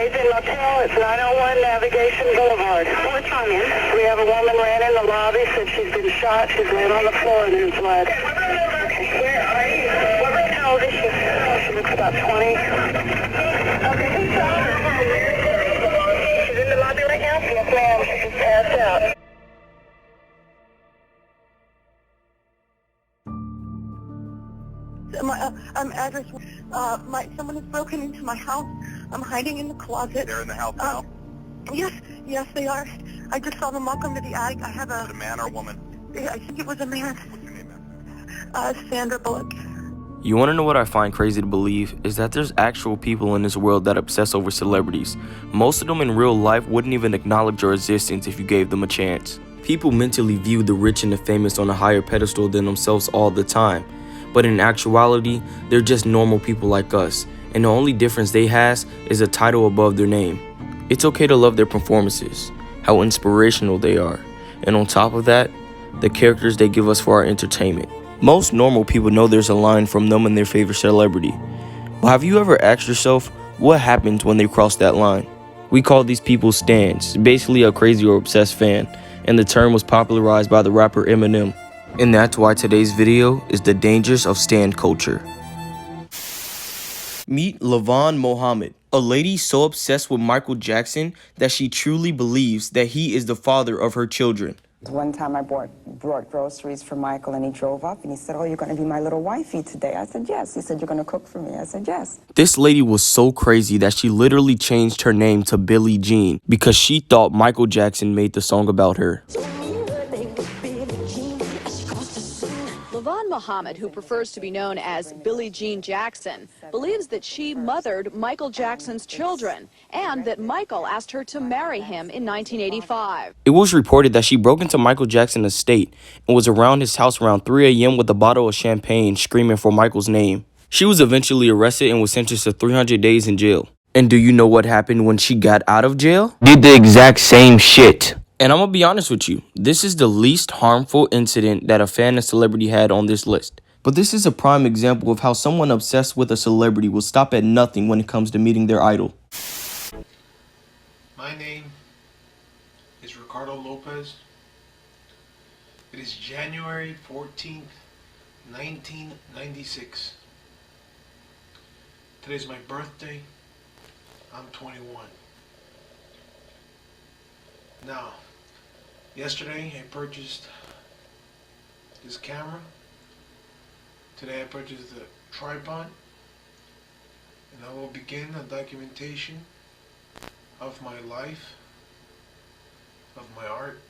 Agent Motel, it's 901 Navigation Boulevard. What's wrong, man? We have a woman ran in the lobby, said she's been shot. She's laying on the floor and there's blood. Okay, where are you? How old is she? She looks about 20. Okay, who's shot her? She's in the lobby right now? Yes, ma'am. She just passed out. I'm address. Someone has broken into my house. I'm hiding in the closet. They're in the house now? Yes, they are. I just saw them walk into the attic. I have Is it a man or a woman? I think it was a man. What's your name, ma'am? Sandra Bullock. You want to know what I find crazy to believe? Is that there's actual people in this world that obsess over celebrities. Most of them in real life wouldn't even acknowledge your existence if you gave them a chance. People mentally view the rich and the famous on a higher pedestal than themselves all the time. But in actuality, they're just normal people like us, and the only difference they has is a title above their name. It's okay to love their performances, how inspirational they are, and on top of that, the characters they give us for our entertainment. Most normal people know there's a line from them and their favorite celebrity. But have you ever asked yourself what happens when they cross that line? We call these people stans, basically a crazy or obsessed fan, and the term was popularized by the rapper Eminem. And that's why today's video is the dangers of stan culture. Meet Lavon Mohammed, a lady so obsessed with Michael Jackson that she truly believes that he is the father of her children. One time I brought groceries for Michael and he drove up and he said, "Oh, you're going to be my little wifey today." I said, "Yes." He said, "You're going to cook for me." I said, "Yes." This lady was so crazy that she literally changed her name to Billie Jean because she thought Michael Jackson made the song about her. Lavon Mohammed, who prefers to be known as Billie Jean Jackson, believes that she mothered Michael Jackson's children and that Michael asked her to marry him in 1985. It was reported that she broke into Michael Jackson's estate and was around his house around 3 a.m. with a bottle of champagne screaming for Michael's name. She was eventually arrested and was sentenced to 300 days in jail. And do you know what happened when she got out of jail? Did the exact same shit. And I'm gonna be honest with you, this is the least harmful incident that a fan of celebrity had on this list. But this is a prime example of how someone obsessed with a celebrity will stop at nothing when it comes to meeting their idol. My name is Ricardo Lopez. It is January 14th, 1996. Today's my birthday. I'm 21. Now, yesterday I purchased this camera. Today I purchased the tripod. And I will begin a documentation of my life, of my art,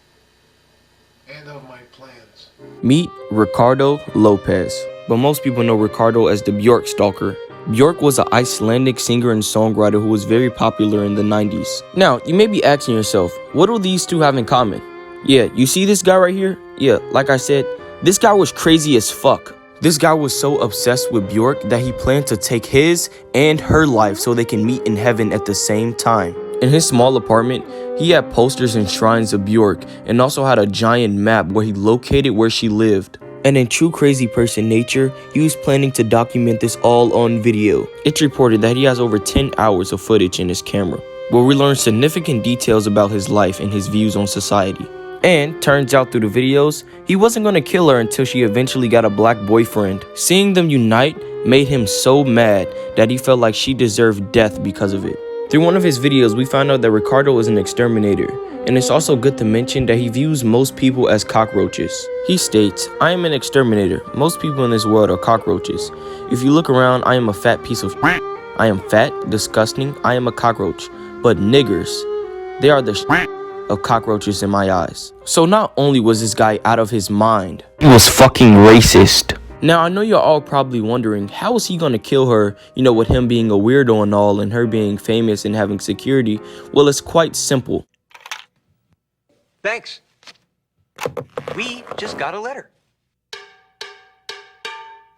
and of my plans. Meet Ricardo Lopez, but most people know Ricardo as the Bjorn Stalker. Bjork was an Icelandic singer and songwriter who was very popular in the 90s. Now, you may be asking yourself, what do these two have in common? Yeah, you see this guy right here? Yeah, like I said, this guy was crazy as fuck. This guy was so obsessed with Bjork that he planned to take his and her life so they can meet in heaven at the same time. In his small apartment, he had posters and shrines of Bjork and also had a giant map where he located where she lived. And in true crazy person nature, he was planning to document this all on video. It's reported that he has over 10 hours of footage in his camera, where we learn significant details about his life and his views on society. And turns out through the videos, he wasn't going to kill her until she eventually got a black boyfriend. Seeing them unite made him so mad that he felt like she deserved death because of it. Through one of his videos, we found out that Ricardo is an exterminator, and it's also good to mention that he views most people as cockroaches. He states, "I am an exterminator. Most people in this world are cockroaches. If you look around, I am a fat piece of shit. I am fat, disgusting, I am a cockroach. But niggers, they are the shit of cockroaches in my eyes." So not only was this guy out of his mind, he was fucking racist. Now, I know you're all probably wondering, how is he gonna kill her, with him being a weirdo and all, and her being famous and having security? Well, it's quite simple. Thanks. We just got a letter.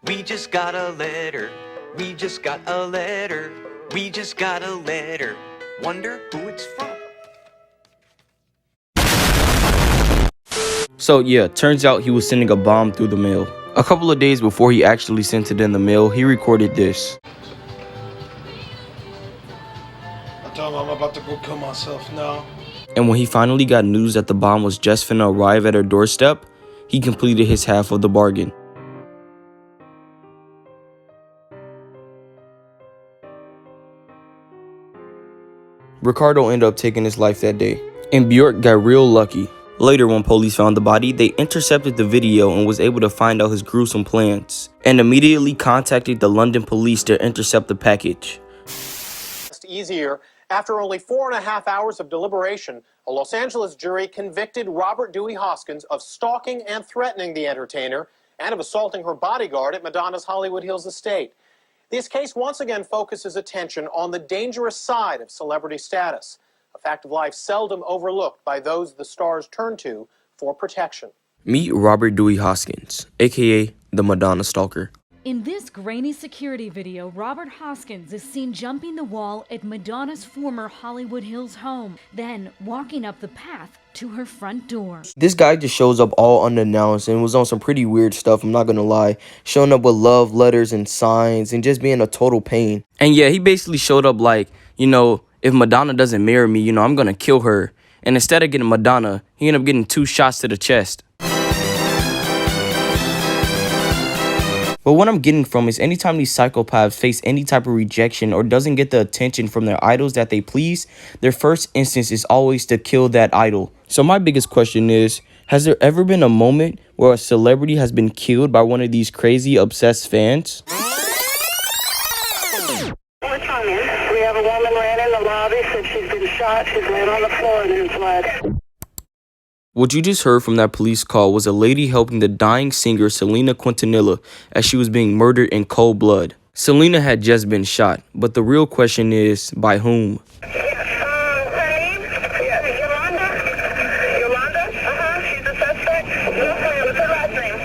We just got a letter. We just got a letter. We just got a letter. Wonder who it's from. So yeah, turns out he was sending a bomb through the mail. A couple of days before he actually sent it in the mail, he recorded this. tell him I'm about to go kill myself now. And when he finally got news that the bomb was just finna arrive at her doorstep, he completed his half of the bargain. Ricardo ended up taking his life that day, and Bjork got real lucky. Later, when police found the body, they intercepted the video and was able to find out his gruesome plans, and immediately contacted the London police to intercept the package. Easier. After only 4.5 hours of deliberation, a Los Angeles jury convicted Robert Dewey Hoskins of stalking and threatening the entertainer and of assaulting her bodyguard at Madonna's Hollywood Hills estate. This case once again focuses attention on the dangerous side of celebrity status, a fact of life seldom overlooked by those the stars turn to for protection. Meet Robert Dewey Hoskins, aka the Madonna Stalker. In this grainy security video, Robert Hoskins is seen jumping the wall at Madonna's former Hollywood Hills home, then walking up the path to her front door. This guy just shows up all unannounced and was on some pretty weird stuff, I'm not gonna lie. Showing up with love letters and signs and just being a total pain. And yeah, he basically showed up like, you know, if Madonna doesn't marry me, you know, I'm gonna kill her. And instead of getting Madonna, he ended up getting 2 shots to the chest. But what I'm getting from is anytime these psychopaths face any type of rejection or doesn't get the attention from their idols that they please, their first instance is always to kill that idol. So my biggest question is, has there ever been a moment where a celebrity has been killed by one of these crazy obsessed fans? We're coming. We have a woman ran in the lobby, said she's been shot. She's laying on the floor and in blood. What you just heard from that police call was a lady helping the dying singer Selena Quintanilla as she was being murdered in cold blood. Selena had just been shot, but the real question is, by whom? Her name? Yolanda. Yolanda? She's the suspect. Yes, ma'am. What's her last name?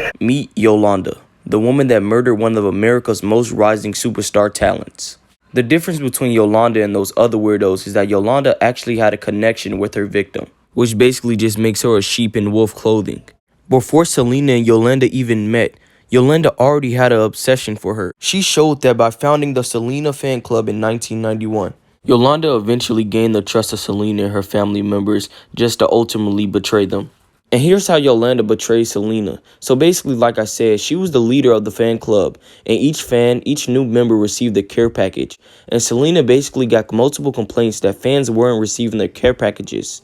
S-A-L-B-I-V-I-A. Meet Yolanda, the woman that murdered one of America's most rising superstar talents. The difference between Yolanda and those other weirdos is that Yolanda actually had a connection with her victim, which basically just makes her a sheep in wolf clothing. Before Selena and Yolanda even met, Yolanda already had an obsession for her. She showed that by founding the Selena fan club in 1991. Yolanda eventually gained the trust of Selena and her family members just to ultimately betray them. And here's how Yolanda betrayed Selena. So basically, like I said, she was the leader of the fan club, and each new member received a care package. And Selena basically got multiple complaints that fans weren't receiving their care packages.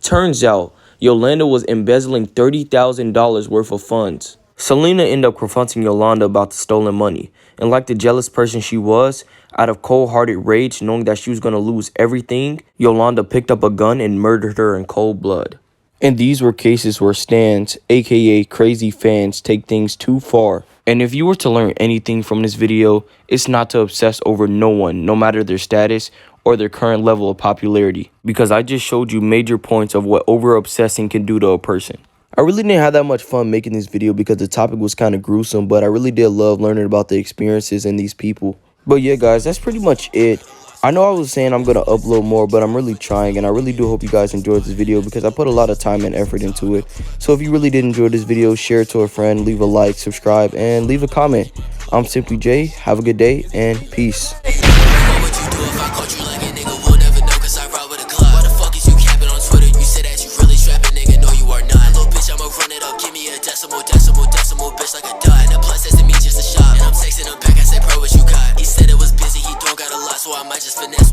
Turns out, Yolanda was embezzling $30,000 worth of funds. Selena ended up confronting Yolanda about the stolen money, and like the jealous person she was, out of cold-hearted rage knowing that she was going to lose everything, Yolanda picked up a gun and murdered her in cold blood. And these were cases where stans, aka crazy fans, take things too far. And if you were to learn anything from this video, it's not to obsess over no one, no matter their status or their current level of popularity. Because I just showed you major points of what over-obsessing can do to a person. I really didn't have that much fun making this video because the topic was kind of gruesome, but I really did love learning about the experiences and these people. But yeah, guys, that's pretty much it. I know I was saying I'm going to upload more, but I'm really trying, and I really do hope you guys enjoyed this video because I put a lot of time and effort into it. So if you really did enjoy this video, share it to a friend, leave a like, subscribe, and leave a comment. I'm Simply Jay. Have a good day, and peace. Decimal, bitch, like a dot. And the plus doesn't mean just a shot. And I'm texting him back, I say, bro, what you got? He said it was busy, he don't got a lot, so I might just finesse.